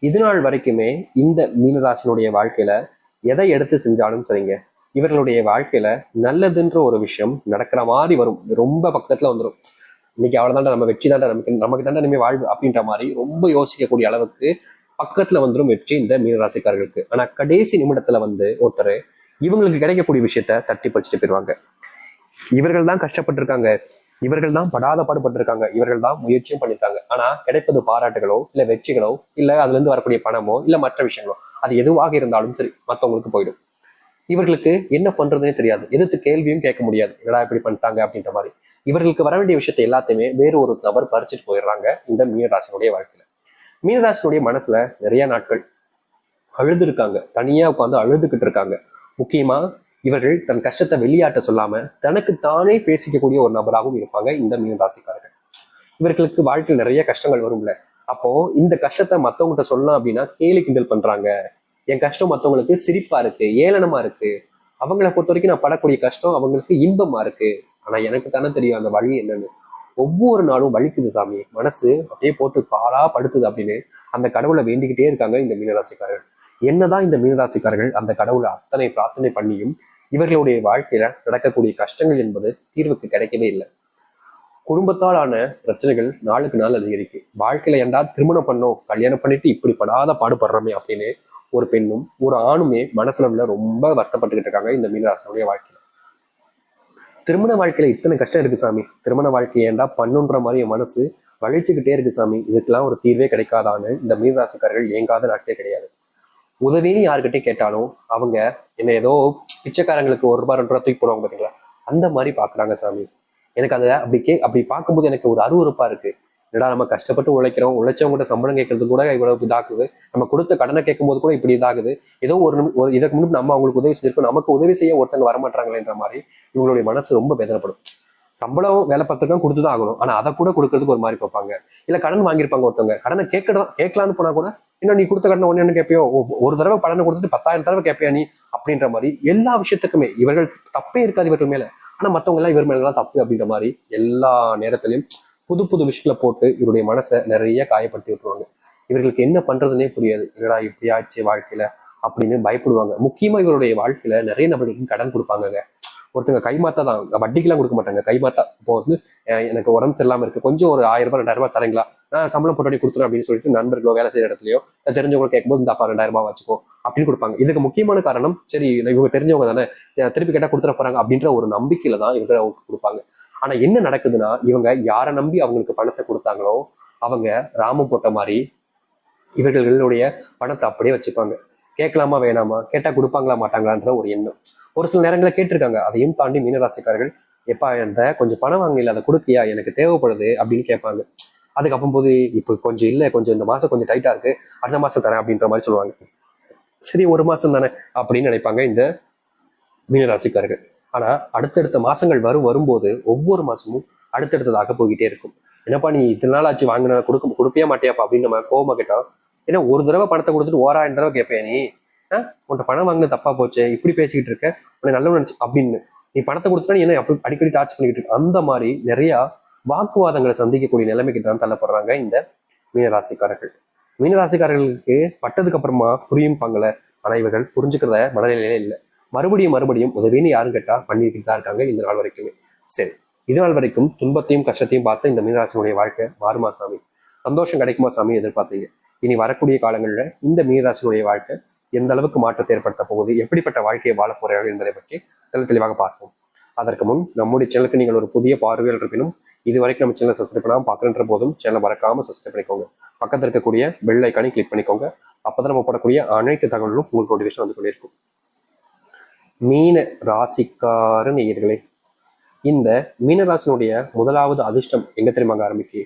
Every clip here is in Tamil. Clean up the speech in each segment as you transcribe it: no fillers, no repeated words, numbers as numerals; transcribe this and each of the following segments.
இது நாள் வரைக்குமே இந்த மீனராசினுடைய வாழ்க்கையில எதை எடுத்து செஞ்சாலும் சரிங்க, இவர்களுடைய வாழ்க்கையில நல்லதுன்ற ஒரு விஷயம் நடக்கிற மாதிரி வரும். ரொம்ப பக்கத்துல வந்துடும். இன்னைக்கு அவ்வளவுதான்டா, நம்ம வெற்றி தாண்டா, நமக்கு தாண்டா இனிமே வாழ்வு அப்படின்ற மாதிரி ரொம்ப யோசிக்கக்கூடிய அளவுக்கு பக்கத்துல வந்துடும் வெற்றி இந்த மீனராசிக்காரர்களுக்கு. ஆனா கடைசி நிமிடத்துல ஒருத்தர் இவங்களுக்கு கிடைக்கக்கூடிய விஷயத்த தட்டி பறிச்சுட்டு போயிருவாங்க. இவர்கள் தான் கஷ்டப்பட்டிருக்காங்க, இவர்கள் தான் படாத பாடுபட்டிருக்காங்க, இவர்கள் தான் முயற்சியும் பண்ணிருக்காங்க. ஆனா கிடைப்பது பாராட்டுகளோ இல்ல வெற்றிகளோ இல்ல அதுல இருந்து வரக்கூடிய பணமோ இல்ல மற்ற விஷயங்களோ, அது எதுவாக இருந்தாலும் சரி மத்தவங்களுக்கு போயிடும். இவர்களுக்கு என்ன பண்றதுன்னே தெரியாது, எதிர்த்து கேள்வியும் கேட்க முடியாது, என்னடா இப்படி பண்ணிட்டாங்க அப்படின்ற மாதிரி. இவர்களுக்கு வர வேண்டிய விஷயத்தை எல்லாத்தையுமே வேறு ஒரு நபர் பறிச்சுட்டு போயிடுறாங்க இந்த மீனராசினுடைய வாழ்க்கையில. மீனராசினுடைய மனசுல நிறைய நாட்கள் அழுது இருக்காங்க, தனியா உட்காந்து அழுதுகிட்டு இருக்காங்க. முக்கியமா இவர்கள் தன் கஷ்டத்தை வெளியாட்ட சொல்லாம தனக்கு தானே பேசிக்கக்கூடிய ஒரு நபராகவும் இருப்பாங்க இந்த மீனராசிக்காரர்கள். இவர்களுக்கு வாழ்க்கையில் நிறைய கஷ்டங்கள் வரும்ல, அப்போ இந்த கஷ்டத்தை மத்தவங்ககிட்ட சொல்லலாம் அப்படின்னா கேலி கிண்டல் பண்றாங்க. என் கஷ்டம் மத்தவங்களுக்கு சிரிப்பா இருக்கு, ஏளனமா இருக்கு. அவங்களை பொறுத்த வரைக்கும் நான் படக்கூடிய கஷ்டம் அவங்களுக்கு இன்பமா இருக்கு. ஆனா எனக்கு தானே தெரியும் அந்த வழி என்னன்னு. ஒவ்வொரு நாளும் வலிக்குது சாமி, மனசு அப்படியே போட்டு பாலா படுத்துது அப்படின்னு அந்த கடவுளை வேண்டிக்கிட்டே இருக்காங்க இந்த மீனராசிக்காரர்கள். என்னதான் இந்த மீனராசிக்காரர்கள் அந்த கடவுளை அத்தனை பிரார்த்தனை பண்ணியும் இவர்களுடைய வாழ்க்கையில நடக்கக்கூடிய கஷ்டங்கள் என்பது தீர்வுக்கு கிடைக்கவே இல்லை. குடும்பத்தால் ஆன பிரச்சனைகள் நாளுக்கு நாள் அதிகரிக்கு. வாழ்க்கையில ஏண்டா திருமணம் பண்ணோம், கல்யாணம் பண்ணிட்டு இப்படி படாத பாடுபடுறோமே அப்படின்னு ஒரு பெண்ணும் ஒரு ஆணுமே மனசுல ரொம்ப வருத்தப்பட்டுக்கிட்டு இருக்காங்க இந்த மீனராசினுடைய வாழ்க்கையில. திருமண வாழ்க்கையில இத்தனை கஷ்டம் இருக்கு சாமி, திருமண வாழ்க்கையை ஏண்டா பண்ணுன்ற மாதிரி என் மனசு வலிச்சுக்கிட்டே இருக்கு சாமி, இதுக்கெல்லாம் ஒரு தீர்வே கிடைக்காதான்னு இந்த மீனராசிக்காரர்கள் ஏங்காத நாட்களே கிடையாது. உதவின்னு யாருக்கிட்டே கேட்டாலும் அவங்க என்ன ஏதோ பிச்சைக்காரங்களுக்கு 1 ரூபாய் 2 ரூபாய் தூக்கி போடுவாங்க பாத்தீங்களா, அந்த மாதிரி பாக்குறாங்க சாமி. எனக்கு அதை அப்படி பார்க்கும்போது எனக்கு ஒரு அருவருப்பா இருக்கு. என்னடா நம்ம கஷ்டப்பட்டு உழைக்கிறோம், உழைச்சவங்ககிட்ட சம்பளம் கேட்கறது கூட இவ்வளவு இதாக்குது, நம்ம கொடுத்த கடனை கேட்கும் போது கூட இப்படி இதாகுது. ஏதோ இதற்கு முன்னாடி நம்ம அவங்களுக்கு உதவி செஞ்சிருக்கோம், நமக்கு உதவி செய்ய ஒருத்தங்க வரமாட்டாங்களேன்ற மாதிரி இவங்களுடைய மனசு ரொம்ப வேதனைப்படும். சம்பளம் வேலை பார்த்துருக்கோம், கொடுத்துதான் ஆகணும், ஆனா அதை கூட கொடுக்கறதுக்கு ஒரு மாதிரி பார்ப்பாங்க. இல்ல கடன் வாங்கியிருப்பாங்க ஒருத்தவங்க, கடனை கேட்கலான்னு போனா கூட என்ன நீ கொடுத்த கடனை ஒன்னு கேட்பியோ, ஒரு தடவை கடனை கொடுத்துட்டு 10,000 தடவை கேட்பியா நீ அப்படின்ற மாதிரி எல்லா விஷயத்துக்குமே இவர்கள் தப்பே இருக்காது இவர்கள் மேல. ஆனா மத்தவங்க எல்லாம் இவர் மேலதான் தப்பு அப்படின்ற மாதிரி எல்லா நேரத்திலையும் புது புது விஷயங்களை போட்டு இவருடைய மனசை நிறைய காயப்படுத்தி விட்டுருவாங்க. இவர்களுக்கு என்ன பண்றதுன்னே புரியாது, என்னடா இப்படி ஆச்சு வாழ்க்கையில அப்படின்னு பயப்படுவாங்க. முக்கியமா இவருடைய வாழ்க்கையில நிறைய நபர்களுக்கு கடன் கொடுப்பாங்க. ஒருத்தங்க கைமாத்தா தான், வட்டிக்கெல்லாம் கொடுக்க மாட்டாங்க, கைமாத்தா. இப்போ எனக்கு உடம்பு சரியில்லாம இருக்கு, கொஞ்சம் ஒரு 1000 ரூபாய் 2000 ரூபாய் தரீங்களா, நான் சம்பளம் போட்டு கொடுத்துறேன் அப்படின்னு சொல்லிட்டு நண்பர்களோ வேலை செய்யற இடத்துலயோ தெரிஞ்சவங்க கேட்கும்போது இந்த 2000 ரூபாய் வச்சுக்கோ அப்படின்னு கொடுப்பாங்க. இதுக்கு முக்கியமான காரணம், சரி இவங்க தெரிஞ்சவங்க தானே, திருப்பி கேட்டா கொடுத்துட போறாங்க அப்படின்ற ஒரு நம்பிக்கையில தான் இவங்க கொடுப்பாங்க. ஆனா என்ன நடக்குதுன்னா, இவங்க யாரை நம்பி அவங்களுக்கு பணத்தை கொடுத்தாங்களோ அவங்க ராமம் போட்ட மாதிரி இவர்களுடைய பணத்தை அப்படியே வச்சுப்பாங்க. கேட்கலாமா வேணாமா, கேட்டா கொடுப்பாங்களா மாட்டாங்களான்ற ஒரு எண்ணம். ஒரு சில நேரங்களில் கேட்டிருக்காங்க. அதையும் தாண்டி மீனராசிக்காரர்கள், எப்பா என்ற கொஞ்சம் பணம் வாங்கல, அதை கொடுக்கியா, எனக்கு தேவைப்படுது அப்படின்னு கேட்பாங்க. அதுக்கு அப்போ போது இப்போ கொஞ்சம் இல்லை, கொஞ்சம் இந்த மாசம் கொஞ்சம் டைட்டா இருக்கு, அடுத்த மாசம் தரேன் அப்படின்ற மாதிரி சொல்லுவாங்க. சரி 1 மாசம் தானே அப்படின்னு நினைப்பாங்க இந்த மீனராசிக்காரர்கள். ஆனா அடுத்தடுத்த மாசங்கள் வரும்போது ஒவ்வொரு மாசமும் அடுத்தடுத்ததாக போய்கிட்டே இருக்கும். என்னப்பா நீ இத்தனை நாள் ஆச்சு வாங்கின, கொடுப்பியா மாட்டியாப்பா அப்படின்னு நம்ம கோபமா கேட்டோம். ஏன்னா ஒரு தடவை பணத்தை கொடுத்துட்டு 1000 தடவை கேட்பேன் நீ, உன்ட்ட பணம் வாங்கின தப்பா போச்சு, இப்படி பேசிக்கிட்டு இருக்க, உன்னை நல்ல நினைச்சு அப்படின்னு. நீ பணத்தை கொடுத்துட்டா என்ன அப்படி அடிக்கடி டார்ச் பண்ணிக்கிட்டு இருக்க, அந்த மாதிரி நிறைய வாக்குவாதங்களை சந்திக்கக்கூடிய நிலைமைக்கு தான் தள்ளப்படுறாங்க இந்த மீனராசிக்காரர்கள். மீனராசிக்காரர்களுக்கு பட்டதுக்கு அப்புறமா புரியும் பங்கல, ஆனா இவர்கள் புரிஞ்சுக்கிறத மனநிலையிலே இல்லை. மறுபடியும் மறுபடியும் உதவின்னு யாரும் கேட்டா பண்ணிட்டு தான் இருக்காங்க இந்த நாள் வரைக்குமே. சரி, இது நாள் வரைக்கும் துன்பத்தையும் கஷ்டத்தையும் பார்த்து இந்த மீனராசினுடைய வாழ்க்கை மாறுமா சாமி, சந்தோஷம் கிடைக்குமா சாமி எதிர்பார்த்தீங்க. இனி வரக்கூடிய காலங்களில் இந்த மீனராசினுடைய வாழ்க்கை எந்த அளவுக்கு மாற்றத்தை ஏற்படுத்த போகுது, எப்படிப்பட்ட வாழ்க்கையை வாழ போறார்கள் என்பதை பற்றி தெளிவாக பார்ப்போம். அதற்கு முன் நம்முடைய சேனலுக்கு நீங்கள் ஒரு புதிய பார்வையாளர் இருப்பினும் இது வரைக்கும் நம்ம சேனலை சப்ஸ்கிரைப் பண்ணாமல் பார்க்குற போதும் சேனலை மறக்காம சப்ஸ்கிரைப் பண்ணிக்கோங்க. பக்கத்தில் இருக்கக்கூடிய பெல் ஐக்கானை கிளிக் பண்ணிக்கோங்க. அப்பதான் நம்ம போடக்கூடிய அனைத்து தகவல்களும் உங்களுக்கு நோட்டிஃபிகேஷன் வந்து கொண்டிருக்கும். மீன ராசிக்கார நேயர்களே, இந்த மீனராசினுடைய முதலாவது அதிர்ஷ்டம் எங்க தெரியுமாங்க ஆரம்பிக்கு.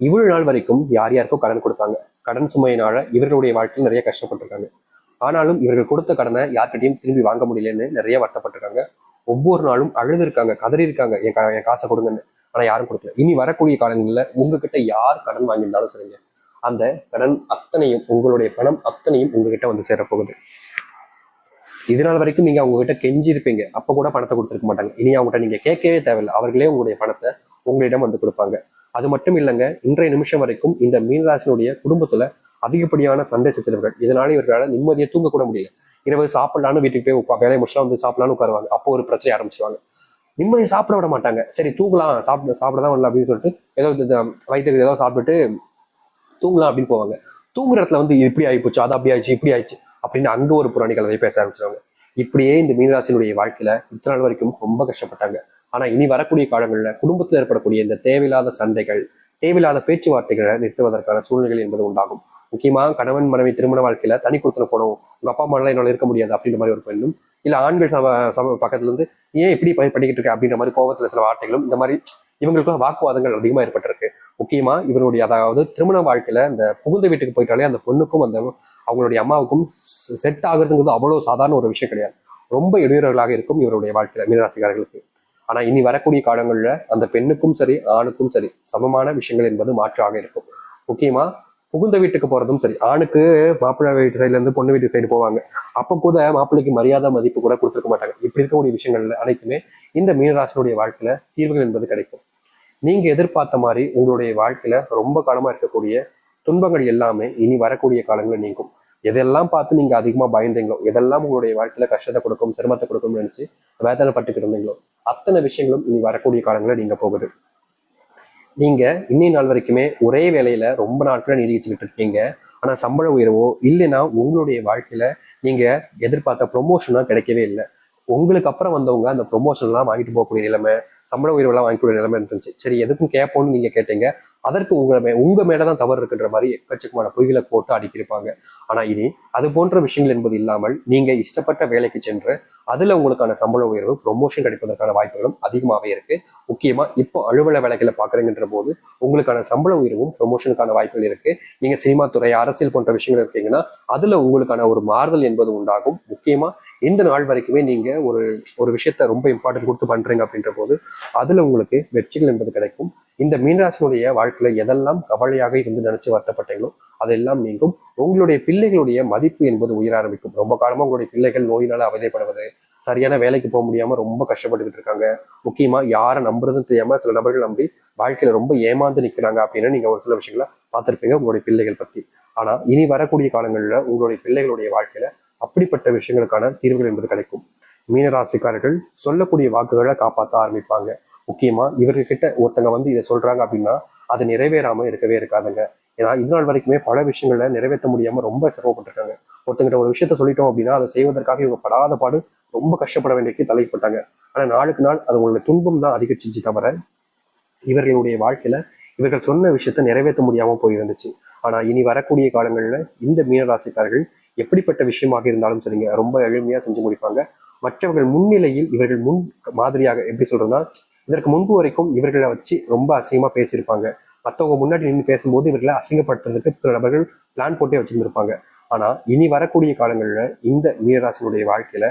இவ்வளவு நாள் வரைக்கும் யார் யாருக்கும் கடன் கொடுத்தாங்க, கடன் சுமையினால இவர்களுடைய வாழ்க்கையில் நிறைய கஷ்டப்பட்டிருக்காங்க. ஆனாலும் இவர்கள் கொடுத்த கடனை யார்கிட்டையும் திரும்பி வாங்க முடியலன்னு நிறைய வருத்தப்பட்டிருக்காங்க. ஒவ்வொரு நாளும் அழுது இருக்காங்க, கதறி இருக்காங்க, என் காசை கொடுங்கன்னு. ஆனா யாரும் கொடுக்கல. இனி வரக்கூடிய காலங்களில் உங்ககிட்ட யார் கடன் வாங்கியிருந்தாலும் சரிங்க, அந்த கடன் அத்தனையும், உங்களுடைய பணம் அத்தனையும் உங்ககிட்ட வந்து சேரப்போகுது. இதனால் வரைக்கும் நீங்க அவங்க கிட்ட கெஞ்சி இருப்பீங்க, அப்ப கூட பணத்தை கொடுத்துருக்க மாட்டாங்க. இனி அவங்ககிட்ட நீங்க கேட்கவே தேவையில்லை, அவர்களே உங்களுடைய பணத்தை உங்களிடம் வந்து கொடுப்பாங்க. அது மட்டும் இல்லைங்க, இன்றைய நிமிஷம் வரைக்கும் இந்த மீனராசினுடைய குடும்பத்துல அதிகப்படியான சண்டை சச்சரவுகள். இதனால இவர்களால் நிம்மதியை தூங்க கூட முடியல. இரவு சாப்பிடலான்னு வீட்டுக்கு போய் வேலையை முடிச்சுலாம் வந்து சாப்பிடலான்னு உட்காருவாங்க. அப்போ ஒரு பிரச்சனை ஆரம்பிச்சிருவாங்க. நிம்மதியை சாப்பிட விட மாட்டாங்க. சரி தூங்கலாம், சாப்பிடதான் வரல அப்படின்னு சொல்லிட்டு ஏதோ வயிற்றுக்கு ஏதோ சாப்பிட்டுட்டு தூங்கலாம் அப்படின்னு போவாங்க. தூங்குற இடத்துல வந்து இப்படி ஆயிப்போச்சு, அது அப்படி ஆயிடுச்சு, இப்படி ஆயிடுச்சு அப்படின்னு அங்க ஒரு புராணி கதை பேச ஆரம்பிச்சிருவாங்க. இப்படியே இந்த மீனராசினுடைய வாழ்க்கையில இத்தனை நாள் வரைக்கும் ரொம்ப கஷ்டப்பட்டாங்க. ஆனா இனி வரக்கூடிய காலங்கள்ல குடும்பத்தில் ஏற்படக்கூடிய இந்த தேவையில்லாத சண்டைகள், தேவையில்லாத பேச்சுவார்த்தைகளை நிறுத்துவதற்கான சூழ்நிலைகள் என்பது உண்டாகும். முக்கியமா கணவன் மனைவி திருமண வாழ்க்கையில தனி கொடுத்துல போனோம், உங்க அப்பா அம்மா எல்லாம் என்னால இருக்க முடியாது அப்படின்ற மாதிரி ஒரு பெண்ணும், இல்ல ஆண்கள் பக்கத்துல இருந்து ஏன் இப்படி பண்ணிக்கிட்டு இருக்க அப்படின்ற மாதிரி கோபத்துல சில வார்த்தைகளும், இந்த மாதிரி இவங்களுக்குள்ள வாக்குவாதங்கள் அதிகமா ஏற்பட்டிருக்கு. முக்கியமா இவருடைய அதாவது திருமண வாழ்க்கையில இந்த புகுந்த வீட்டுக்கு போயிட்டாலே அந்த பொண்ணுக்கும் அந்த அவங்களுடைய அம்மாவுக்கும் செட் ஆகுறதுங்கிறது அவ்வளவு சாதாரண ஒரு விஷயம் கிடையாது. ரொம்ப இடையூறுகளாக இருக்கும் இவருடைய வாழ்க்கையில மீனராசிக்காரர்களுக்கு. ஆனா இனி வரக்கூடிய காலங்கள்ல அந்த பெண்ணுக்கும் சரி ஆணுக்கும் சரி சமமான விஷயங்கள் என்பது மாற்றாக இருக்கும். முக்கியமா புகுந்த வீட்டுக்கு போறதும் சரி, ஆணுக்கு மாப்பிள்ளை வீட்டு சைட்ல இருந்து பொண்ணு வீட்டு சைடு போவாங்க. அப்ப கூட மாப்பிள்ளைக்கு மரியாதை மதிப்பு கூட கொடுத்துருக்க மாட்டாங்க. இப்படி இருக்கக்கூடிய விஷயங்கள்ல அனைத்துமே இந்த மீனராசினுடைய வாழ்க்கையில தீர்வுகள் என்பது கிடைக்கும். நீங்க எதிர்பார்த்த மாதிரி உங்களுடைய வாழ்க்கையில ரொம்ப காலமா இருக்கக்கூடிய துன்பங்கள் எல்லாமே இனி வரக்கூடிய காலங்களில் நீங்கும். எதெல்லாம் பார்த்து நீங்க அதிகமா பயந்தீங்களோ, எதெல்லாம் உங்களுடைய வாழ்க்கையில கஷ்டத்தை கொடுக்கும், சிரமத்தை கொடுக்கும்னு நினைச்சு வேதனைப்பட்டுக்கிட்டு இருந்தீங்களோ, அத்தனை விஷயங்களும் இனி வரக்கூடிய காலங்களில் நீங்க போகுது. நீங்க இன்னி நாள் வரைக்குமே ஒரே வேலையில ரொம்ப நாட்களா நீடிச்சுக்கிட்டு இருக்கீங்க. ஆனா சம்பள உயர்வோ இல்லைன்னா உங்களுடைய வாழ்க்கையில நீங்க எதிர்பார்த்த ப்ரொமோஷனா கிடைக்கவே இல்லை. உங்களுக்கு அப்புறம் வந்தவங்க அந்த ப்ரொமோஷன் எல்லாம் வாங்கிட்டு போகக்கூடிய நிலைமை, சம்பள உயர்வு எல்லாம் வாங்கிக்கூடிய நிலைமை இருந்துச்சு. சரி எதுக்கும் கேட்போம்னு நீங்க கேட்டீங்க. அதற்கு உங்க மேலதான் தவறு இருக்குன்ற மாதிரி எக்கச்சக்கமான பொய்களை போட்டு அடிக்கிருப்பாங்க. ஆனா இனி அது போன்ற விஷயங்கள் என்பது இல்லாமல் நீங்க இஷ்டப்பட்ட வேலைக்கு சென்று அதுல உங்களுக்கான சம்பள உயர்வு ப்ரொமோஷன் கிடைப்பதற்கான வாய்ப்புகளும் அதிகமாகவே இருக்கு. முக்கியமா இப்போ அலுவலக வேலைகளை பாக்குறீங்கன்ற போது உங்களுக்கான சம்பள உயர்வும் ப்ரொமோஷனுக்கான வாய்ப்புகள் இருக்கு. நீங்க சினிமா துறை, அரசியல் போன்ற விஷயங்கள் இருக்கீங்கன்னா அதுல உங்களுக்கான ஒரு மாறுதல் என்பது உண்டாகும். முக்கியமா இந்த நாள் வரைக்குமே நீங்க ஒரு ஒரு விஷயத்த ரொம்ப இம்பார்ட்டன்ட் கொடுத்து பண்றீங்க அப்படின்ற போது அதுல உங்களுக்கு வெற்றிகள் என்பது கிடைக்கும். இந்த மீனராசினுடைய வாழ்க்கையில எதெல்லாம் கவலையாக இருந்து நினைச்சு வருத்தப்பட்டீங்களோ அதெல்லாம் நீங்கும். உங்களுடைய பிள்ளைகளுடைய மதிப்பு என்பது உயர ஆரம்பிக்கும். ரொம்ப காலமா உங்களுடைய பிள்ளைகள் நோயினால அவதிப்படுவது, சரியான வேலைக்கு போக முடியாம ரொம்ப கஷ்டப்பட்டுக்கிட்டு இருக்காங்க. முக்கியமா யாரை நம்புறதுன்னு தெரியாம சில நபர்கள் நம்பி வாழ்க்கையில ரொம்ப ஏமாந்து நிக்கிறாங்க அப்படின்னு நீங்க ஒரு சில விஷயங்களை பார்த்திருப்பீங்க உங்களுடைய பிள்ளைகள் பத்தி. ஆனா இனி வரக்கூடிய காலங்கள்ல உங்களுடைய பிள்ளைகளுடைய வாழ்க்கையில அப்படிப்பட்ட விஷயங்களுக்கான தீர்வுகள் என்பது கிடைக்கும். மீனராசிக்காரர்கள் சொல்லக்கூடிய வாக்குகளை காப்பாற்ற ஆரம்பிப்பாங்க. முக்கியமா இவர்கிட்ட ஒருத்தங்க வந்து இதை சொல்றாங்க அப்படின்னா அது நிறைவேறாம இருக்கவே இருக்காதுங்க. ஏன்னா இது நாள் வரைக்குமே பல விஷயங்கள்ல நிறைவேற்ற முடியாம ரொம்ப சிரமப்பட்டிருக்காங்க. ஒருத்தங்கிட்ட ஒரு விஷயத்த சொல்லிட்டோம் அப்படின்னா அதை செய்வதற்காக இவங்க படாத பாடு ரொம்ப கஷ்டப்பட வேண்டியக்கு தலைப்பட்டாங்க. ஆனா நாளுக்கு நாள் அது உங்களுடைய துன்பம் தான் அதிகரிச்சு தவிர இவர்களுடைய வாழ்க்கையில இவர்கள் சொன்ன விஷயத்த நிறைவேற்ற முடியாம போயிருந்துச்சு. ஆனா இனி வரக்கூடிய காலங்கள்ல இந்த மீனராசிக்காரர்கள் எப்படிப்பட்ட விஷயமாக இருந்தாலும் சரிங்க ரொம்ப எளிமையா செஞ்சு முடிப்பாங்க. மற்றவர்கள் முன்னிலையில் இவர்கள் முன் மாதிரியாக எப்படி சொல்றதுன்னா, இதற்கு முன்பு வரைக்கும் இவர்களை வச்சு ரொம்ப அசிங்கமா பேசியிருப்பாங்க. மற்றவங்க முன்னாடி நின்று பேசும்போது இவர்களை அசிங்கப்படுத்துறதுக்கு சில நபர்கள் பிளான் போட்டே வச்சிருந்திருப்பாங்க. ஆனா இனி வரக்கூடிய காலங்கள்ல இந்த மீனராசினுடைய வாழ்க்கையில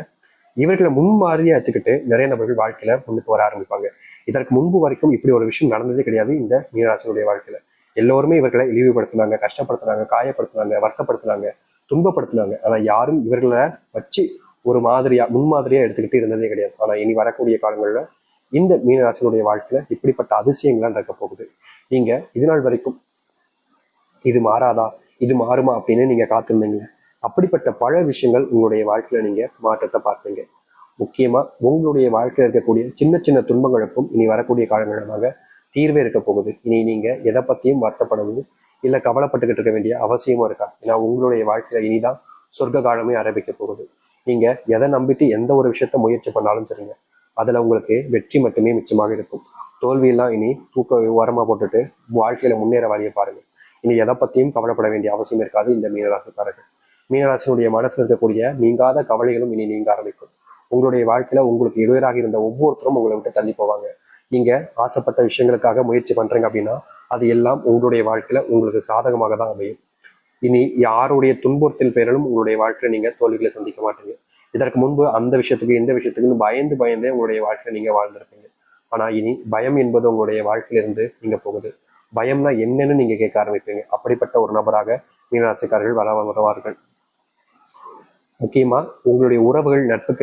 இவர்களை முன்மாதிரியா எடுத்துக்கிட்டு நிறைய நபர்கள் வாழ்க்கையில முன்னுக்கு வர ஆரம்பிப்பாங்க. இதற்கு முன்பு வரைக்கும் இப்படி ஒரு விஷயம் நடந்ததே கிடையாது இந்த மீனராசினுடைய வாழ்க்கையில. எல்லோருமே இவர்களை இழிவுபடுத்தினாங்க, கஷ்டப்படுத்தினாங்க, காயப்படுத்தினாங்க, வருத்தப்படுத்தினாங்க, துன்பப்படுத்தினாங்க. ஆனா யாரும் இவர்களை வச்சு ஒரு மாதிரியா முன்மாதிரியா எடுத்துக்கிட்டு இருந்ததே கிடையாது. ஆனா இனி வரக்கூடிய காலங்கள்ல இந்த மீனராசினுடைய வாழ்க்கையில இப்படிப்பட்ட அதிசயங்கள்லாம் நடக்க போகுது. நீங்க இது நாள் வரைக்கும் இது மாறாதா, இது மாறுமா அப்படின்னு நீங்க காத்திருந்தீங்க. அப்படிப்பட்ட பல விஷயங்கள் உங்களுடைய வாழ்க்கையில நீங்க மாற்றத்தை பார்ப்பீங்க. முக்கியமா உங்களுடைய வாழ்க்கையில் இருக்கக்கூடிய சின்ன சின்ன துன்பங்களுக்கும் இனி வரக்கூடிய காலங்களாக தீர்வே இருக்க போகுது. இனி நீங்க எதை பத்தியும் வருத்தப்படவும் இல்ல கவலைப்பட்டுக்கிட்டு இருக்க வேண்டிய அவசியமும் இருக்கா. ஏன்னா உங்களுடைய வாழ்க்கையில இனிதான் சொர்க்க காலமே ஆரம்பிக்க போகுது. நீங்க எதை நம்பிட்டு எந்த ஒரு விஷயத்த முயற்சி பண்ணாலும் சரிங்க, அதுல உங்களுக்கு வெற்றி மட்டுமே மிச்சமாக இருக்கும். தோல்வியெல்லாம் இனி தூக்க ஓரமா போட்டுட்டு வாழ்க்கையில முன்னேற வழியை பாருங்க. இனி எதை பத்தியும் கவலைப்பட வேண்டிய அவசியம் இருக்காது இந்த மீனராசிக்காரர்கள். மீனராசினுடைய மனசுல இருக்கக்கூடிய நீங்காத கவலைகளும் இனி நீங்க ஆரம்பிக்கும். உங்களுடைய வாழ்க்கையில உங்களுக்கு இடையூறாக இருந்த ஒவ்வொருத்தரும் உங்களை விட்டு தள்ளி போவாங்க. நீங்க ஆசைப்பட்ட விஷயங்களுக்காக முயற்சி பண்றீங்க அப்படின்னா அது எல்லாம் உங்களுடைய வாழ்க்கையில உங்களுக்கு சாதகமாக தான் அமையும். இனி யாருடைய துன்புறுத்தல் பேரிலும் உங்களுடைய வாழ்க்கையில நீங்க தோல்விகளை சந்திக்க மாட்டீங்க. இதற்கு முன்பு அந்த விஷயத்துக்கு இந்த விஷயத்துக்குன்னு பயந்து பயந்தே உங்களுடைய வாழ்க்கையில நீங்க வாழ்ந்திருப்பீங்க. ஆனா இனி பயம் என்பது உங்களுடைய வாழ்க்கையிலிருந்து நீங்க போகுது. பயம்னா என்னன்னு நீங்க கேட்க ஆரம்பிப்பீங்க. அப்படிப்பட்ட ஒரு நபராக மீனராசிக்காரர்கள் வருவார்கள். முக்கியமா உங்களுடைய உறவுகள், நட்பு